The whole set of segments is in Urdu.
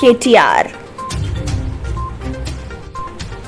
KTR।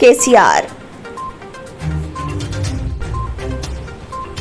KCR।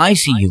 ICU,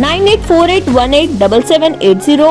9848187780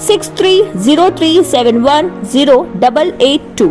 6303710882।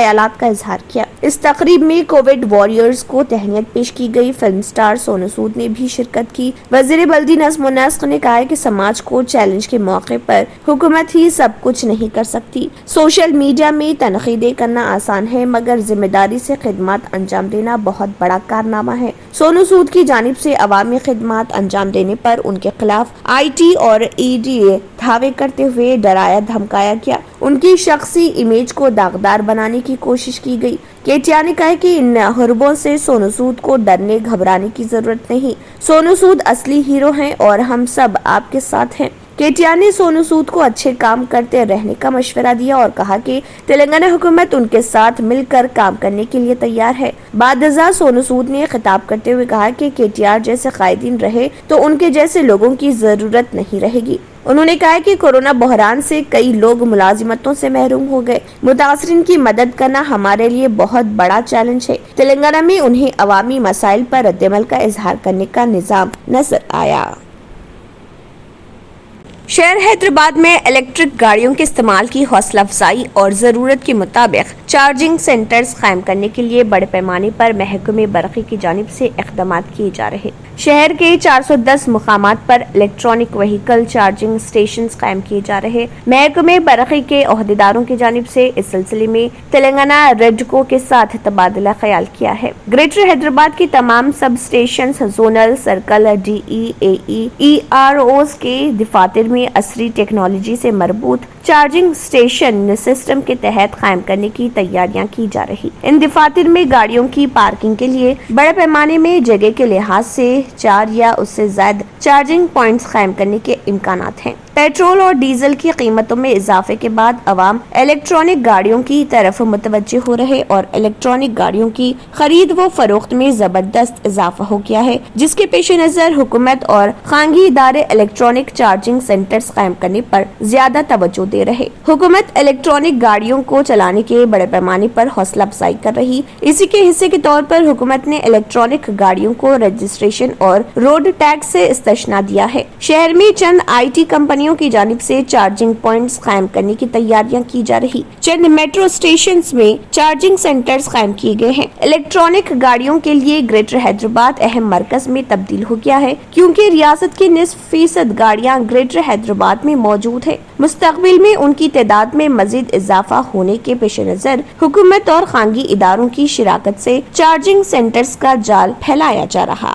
خیالات کا اظہار کیا۔ اس تقریب میں کووڈ واریئرز کو تہنیت پیش کی گئی۔ فلم سٹار سونو سود نے بھی شرکت کی۔ وزیر بلدی نظم و نسق نے کہا ہے کہ سماج کو چیلنج کے موقع پر حکومت ہی سب کچھ نہیں کر سکتی۔ سوشل میڈیا میں تنقیدیں کرنا آسان ہے، مگر ذمہ داری سے خدمات انجام دینا بہت بڑا کارنامہ ہے۔ سونو سود کی جانب سے عوامی خدمات انجام دینے پر ان کے خلاف IT اور ED دھاوے کرتے ہوئے ڈرایا دھمکایا گیا۔ ان کی شخصی امیج کو داغدار بنانے کی کوشش کی گئی۔ کیٹیا نے کہا کہ ان حربوں سے سونو سود کو ڈرنے گھبرانے کی ضرورت نہیں۔ سونو سود اصلی ہیرو ہیں اور ہم سب آپ کے ساتھ ہیں۔ کیٹیا نے سونو سود کو اچھے کام کرتے رہنے کا مشورہ دیا اور کہا کہ تلنگانہ حکومت ان کے ساتھ مل کر کام کرنے کے لیے تیار ہے۔ بعد ازاں سونو سود نے خطاب کرتے ہوئے کہا کہ کیٹیا جیسے قائدین رہے تو ان کے جیسے لوگوں کی ضرورت نہیں رہے گی۔ انہوں نے کہا کہ کورونا بحران سے کئی لوگ ملازمتوں سے محروم ہو گئے۔ متاثرین کی مدد کرنا ہمارے لیے بہت بڑا چیلنج ہے۔ تلنگانہ میں انہیں عوامی مسائل پر رد عمل کا اظہار کرنے کا نظام نظر آیا۔ شہر حیدرآباد میں الیکٹرک گاڑیوں کے استعمال کی حوصلہ افزائی اور ضرورت کے مطابق چارجنگ سینٹرز قائم کرنے کے لیے بڑے پیمانے پر محکمہ برقی کی جانب سے اقدامات کیے جا رہے۔ شہر کے 410 مقامات پر الیکٹرانک وہیکل چارجنگ اسٹیشنز قائم کیے جا رہے۔ محکمہ برقی کے عہدیداروں کی جانب سے اس سلسلے میں تلنگانہ ریڈکو کے ساتھ تبادلہ خیال کیا ہے۔ گریٹر حیدرآباد کی تمام سب اسٹیشنز، زونل، سرکل، DE/AE EROز کے دفاتر میں عصری ٹیکنالوجی سے مربوط چارجنگ اسٹیشن سسٹم کے تحت قائم کرنے کی تیاریاں کی جا رہی۔ ان دفاتر میں گاڑیوں کی پارکنگ کے لیے بڑے پیمانے میں جگہ کے لحاظ سے 4 یا اس سے زائد چارجنگ پوائنٹس قائم کرنے کے امکانات ہیں۔ پیٹرول اور ڈیزل کی قیمتوں میں اضافے کے بعد عوام الیکٹرانک گاڑیوں کی طرف متوجہ ہو رہے اور الیکٹرانک گاڑیوں کی خرید و فروخت میں زبردست اضافہ ہو گیا ہے، جس کے پیش نظر حکومت اور خانگی ادارے الیکٹرانک چارجنگ سینٹرز قائم کرنے پر زیادہ توجہ دے رہے۔ حکومت الیکٹرانک گاڑیوں کو چلانے کے بڑے پیمانے پر حوصلہ افزائی کر رہی۔ اسی کے حصے کے طور پر حکومت نے الیکٹرانک گاڑیوں کو رجسٹریشن اور روڈ ٹیکس سے استثنا دیا ہے۔ شہر میں چند IT کمپنیوں کی جانب سے چارجنگ پوائنٹس قائم کرنے کی تیاریاں کی جا رہی۔ چند میٹرو اسٹیشنز میں چارجنگ سینٹرز قائم کیے گئے ہیں۔ الیکٹرانک گاڑیوں کے لیے گریٹر حیدرآباد اہم مرکز میں تبدیل ہو گیا ہے، کیونکہ ریاست کی 90% گاڑیاں گریٹر حیدرآباد میں موجود ہے۔ مستقبل میں ان کی تعداد میں مزید اضافہ ہونے کے پیش نظر حکومت اور خانگی اداروں کی شراکت سے چارجنگ سینٹرز کا جال پھیلایا جا رہا۔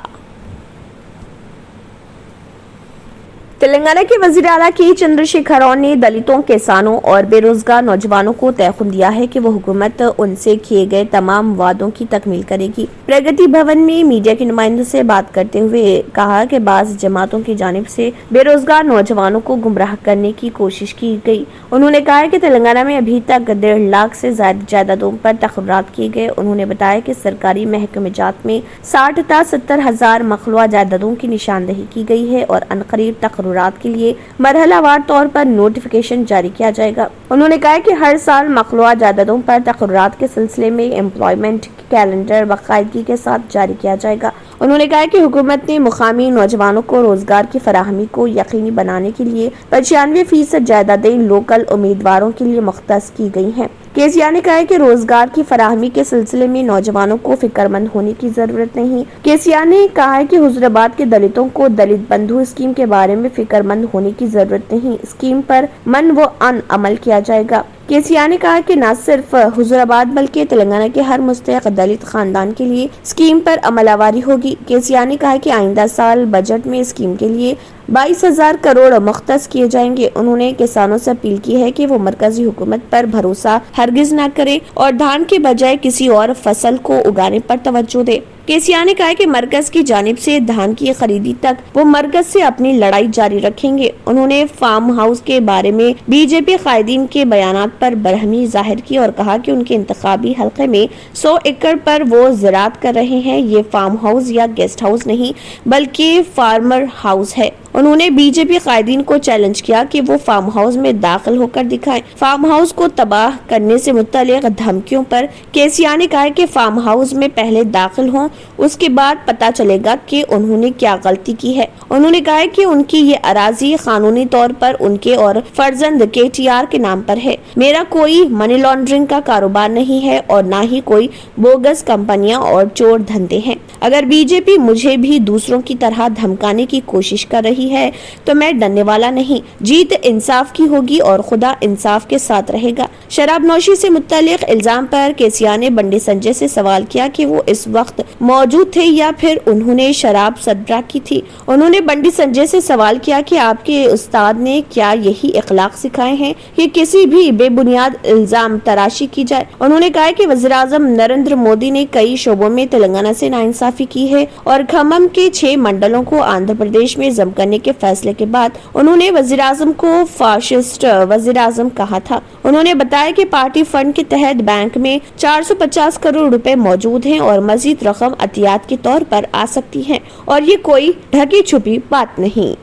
تلنگانہ کے وزیر اعلیٰ کے چندر شیکھر راؤ نے دلتوں، کسانوں اور بے روزگار نوجوانوں کو تیقن دیا ہے کہ وہ حکومت ان سے کیے گئے تمام وعدوں کی تکمیل کرے گی۔ پرگتی بھون میں میڈیا کے نمائندوں سے بات کرتے ہوئے کہا کہ بعض جماعتوں کی جانب سے بے روزگار نوجوانوں کو گمراہ کرنے کی کوشش کی گئی۔ انہوں نے کہا کہ تلنگانہ میں ابھی تک 1.5 لاکھ سے زائد جائیدادوں پر تقررات کیے گئے۔ انہوں نے بتایا کہ سرکاری محکمہ جات میں 60 تا 70 ہزار مخلوعہ جائیدادوں کی نشاندہی کی گئی ہے اور عنقریب تقررات کے لیے مرحلہ وار طور پر نوٹیفیکیشن جاری کیا جائے گا۔ انہوں نے کہا کہ ہر سال مخلوعہ جائیدادوں پر تقررات کے سلسلے میں امپلائمنٹ کیلنڈر باقاعدگی کے ساتھ جاری کیا جائے گا۔ انہوں نے کہا کہ حکومت نے مقامی نوجوانوں کو روزگار کی فراہمی کو یقینی بنانے کے لیے 95% جائیدادیں لوکل امیدواروں کے لیے مختص کی گئی ہیں۔ کیسیا نے کہا کہ روزگار کی فراہمی کے سلسلے میں نوجوانوں کو فکر مند ہونے کی ضرورت نہیں۔ کیسیا نے کہا کہ حضرآباد کے دلتوں کو دلت بندھو اسکیم کے بارے میں فکر مند ہونے کی ضرورت نہیں۔ اسکیم پر من و ان عمل کیا جائے گا۔ کیسیا نے کہا کہ نہ صرف حضرآباد بلکہ تلنگانہ کے ہر مستحق دلت خاندان کے لیے اسکیم پر عمل آوری ہوگی۔ کیسیا نے کہا کہ آئندہ سال بجٹ میں اسکیم کے لیے 22,000 کروڑ مختص کیے جائیں گے۔ انہوں نے کسانوں سے اپیل کی ہے کہ وہ مرکزی حکومت پر بھروسہ ہرگز نہ کرے اور دھان کے بجائے کسی اور فصل کو اگانے پر توجہ دے۔ کیسیا نے کہا کہ مرکز کی جانب سے دھان کی خریدی تک وہ مرکز سے اپنی لڑائی جاری رکھیں گے۔ انہوں نے فارم ہاؤس کے بارے میں BJP قائدین کے بیانات پر برہمی ظاہر کی اور کہا کہ ان کے انتخابی حلقے میں 100 ایکڑ پر وہ زراعت کر رہے ہیں۔ یہ فارم ہاؤس یا گیسٹ ہاؤس نہیں بلکہ فارمر ہاؤس ہے۔ انہوں نے BJP قائدین کو چیلنج کیا کہ وہ فارم ہاؤس میں داخل ہو کر دکھائیں۔ فارم ہاؤس کو تباہ کرنے سے متعلق دھمکیوں پر کیسیا نے کہا کہ فارم ہاؤس میں پہلے داخل ہوں اس کے بعد پتا چلے گا کہ انہوں نے کیا غلطی کی ہے۔ انہوں نے کہا کہ ان کی یہ اراضی قانونی طور پر ان کے اور فرزند KTR کے نام پر ہے۔ میرا کوئی منی لانڈرنگ کا کاروبار نہیں ہے اور نہ ہی کوئی بوگس کمپنیاں اور چور دھندے ہیں۔ اگر BJP مجھے بھی دوسروں کی طرح دھمکانے کی کوشش کر رہی ہے تو میں ڈرنے والا نہیں۔ جیت انصاف کی ہوگی اور خدا انصاف کے ساتھ رہے گا۔ شراب نوشی سے متعلق الزام پر کیسیا نے بنڈی سنجے سے سوال کیا کہ وہ اس وقت موجود تھے یا پھر انہوں نے شراب سربراہ کی تھی۔ انہوں نے بنڈی سنجے سے سوال کیا کہ آپ کے استاد نے کیا یہی اخلاق سکھائے ہیں کہ کسی بھی بے بنیاد الزام تراشی کی جائے۔ انہوں نے کہا کہ وزیر اعظم نریندر مودی نے کئی شعبوں میں تلنگانہ سے ناانصافی کی ہے اور کھمم کے 6 منڈلوں کو آندھرا پردیش میں ضم کرنے کے فیصلے کے بعد انہوں نے وزیر اعظم کو فاشسٹ وزیر اعظم کہا تھا۔ انہوں نے بتایا کہ پارٹی فنڈ کے تحت بینک میں 450 کروڑ روپے موجود ہیں اور مزید رقم عطیات کے طور پر آ سکتی ہے اور یہ کوئی ڈھکی چھپی بات نہیں۔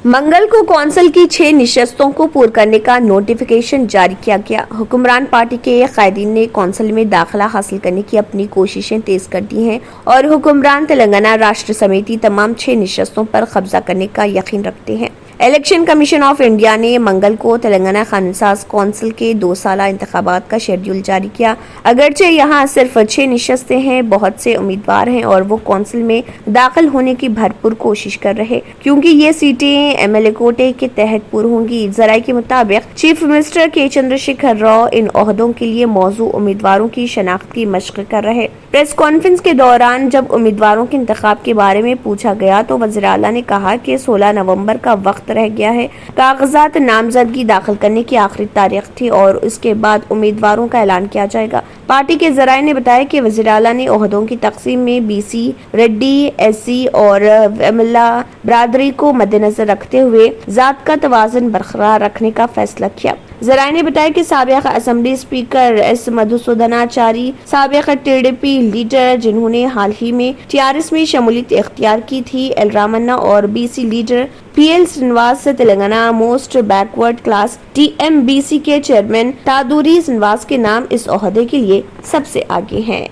منگل کو کونسل کی 6 نشستوں کو پور کرنے کا نوٹیفیکیشن جاری کیا گیا۔ حکمران پارٹی کے قائدین نے کونسل میں داخلہ حاصل کرنے کی اپنی کوششیں تیز کر دی ہیں اور حکمران تلنگانہ راشٹر سمیتی تمام 6 نشستوں پر قبضہ کرنے کا یقین رکھتے ہیں۔ الیکشن کمیشن آف انڈیا نے منگل کو تلنگانہ قانون ساز کونسل کے 2 سالہ انتخابات کا شیڈیول جاری کیا۔ اگرچہ یہاں صرف 6 نشستیں ہیں، بہت سے امیدوار ہیں اور وہ کونسل میں داخل ہونے کی بھرپور کوشش کر رہے کیونکہ یہ سیٹیں MLA کوٹے کے تحت پور ہوں گی۔ ذرائع کے مطابق چیف منسٹر کے چندر شیکھر راؤ ان عہدوں کے لیے موزوں امیدواروں کی شناخت کی مشق کر رہے۔ پریس کانفرنس کے دوران جب امیدواروں کے انتخاب کے بارے میں پوچھا گیا تو وزیر اعلیٰ نے کہا کہ 16 نومبر کا وقت رہ گیا ہے۔ کاغذات نامزدگی داخل کرنے کی آخری تاریخ تھی اور اس کے بعد امیدواروں کا اعلان کیا جائے گا۔ پارٹی کے ذرائع نے بتایا کہ وزیر اعلیٰ نے عہدوں کی تقسیم میں BC، ریڈی، SC اور ویملا برادری کو مد نظر رکھتے ہوئے ذات کا توازن برقرار رکھنے کا فیصلہ کیا۔ ذرائع نے بتایا کہ سابق اسمبلی اسپیکر S مدھوسودھناچاری، سابق TDP لیڈر جنہوں نے حال ہی میں TRS میں شمولیت اختیار کی تھی L رامنا اور BC لیڈر PL سرینواس سے Telangana most backward class TMBC کے چیئرمین تادوری سرینواس کے نام اس عہدے کے لیے سب سے آگے ہیں۔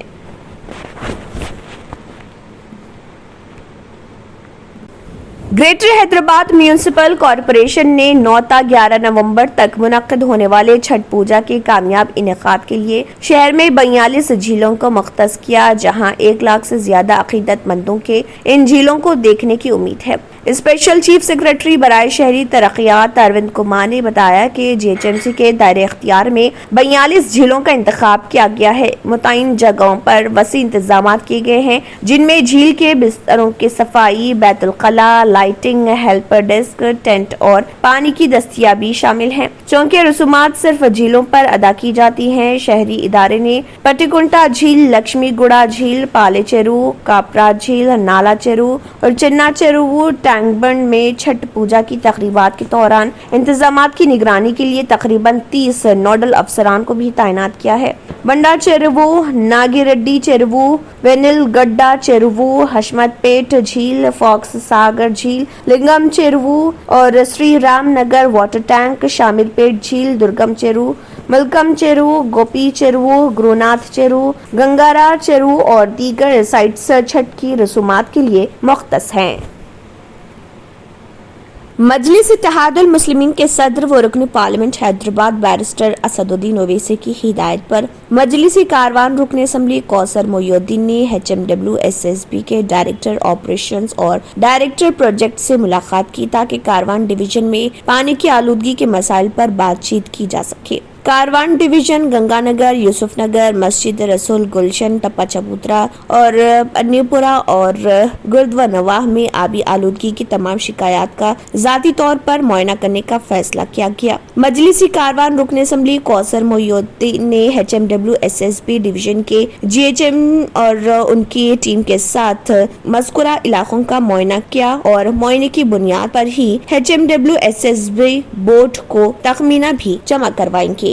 گریٹر حیدرآباد میونسپل کارپوریشن نے 9 تا 11 نومبر تک منعقد ہونے والے چھٹ پوجا کے کامیاب انعقاد کے لیے شہر میں 42 جھیلوں کو مختص کیا، جہاں 1 لاکھ سے زیادہ عقیدت مندوں کے ان جھیلوں کو دیکھنے کی امید ہے۔ اسپیشل چیف سیکرٹری برائے شہری ترقیات اروند کمار نے بتایا کہ GHMC کے دائرہ اختیار میں 42 جھیلوں کا انتخاب کیا گیا ہے۔ متعین جگہوں پر وسیع انتظامات کیے گئے ہیں، جن میں جھیل کے بستروں کی صفائی، بیت الخلاء، لائٹنگ، ہیلپر ڈیسک، ٹینٹ اور پانی کی دستیابی شامل ہیں۔ چونکہ رسومات صرف جھیلوں پر ادا کی جاتی ہیں، شہری ادارے نے پٹیکنٹا جھیل، لکشمی گڑا جھیل، پالے چیرو، کاپرا جھیل، نالا چیرو اور چنا چیرو ٹینک بنڈ میں چھٹ پوجا کی تقریبات کے دوران انتظامات کی نگرانی کے لیے تقریباً 30 نوڈل افسران کو بھی تعینات کیا ہے۔ بنڈا چیرو، ناگی ریڈی چیرو، وینل گڈا چیرو، حشمت پیٹ جھیل، فاکس ساگر جھیل، لنگم چیرو اور سری رام نگر واٹر ٹینک، شامل پیٹ جھیل، درگم چیرو، ملکم چیرو، گوپی چیرو، گروناتھ چیرو، گنگارا چیرو اور دیگر سائٹس چھٹ کی رسومات کے لیے مختص ہیں۔ مجلس اتحاد المسلمین کے صدر و رکن پارلیمنٹ حیدرآباد بیرسٹر اسد الدین اویسی کی ہدایت پر مجلسی کاروان رکن اسمبلی کوثر محی الدین نے HMWSSB کے ڈائریکٹر آپریشنز اور ڈائریکٹر پروجیکٹ سے ملاقات کی تاکہ کاروان ڈویژن میں پانی کی آلودگی کے مسائل پر بات چیت کی جا سکے۔ کاروان ڈویژن گنگا نگر، یوسف نگر، مسجد رسول، گلشن، ٹپا چبوترا اور انیپورا اور گردوہ نواح میں آبی آلودگی کی تمام شکایات کا ذاتی طور پر معائنہ کرنے کا فیصلہ کیا گیا۔ مجلسی کاروان رکن اسمبلی کوثر محی الدین نے HMWSSB ڈویژن کے GHM اور ان کی ٹیم کے ساتھ مذکورہ علاقوں کا معائنہ کیا اور معائنے کی بنیاد پر ہی HMWSSB بورڈ کو تخمینہ بھی جمع کروائیں گے۔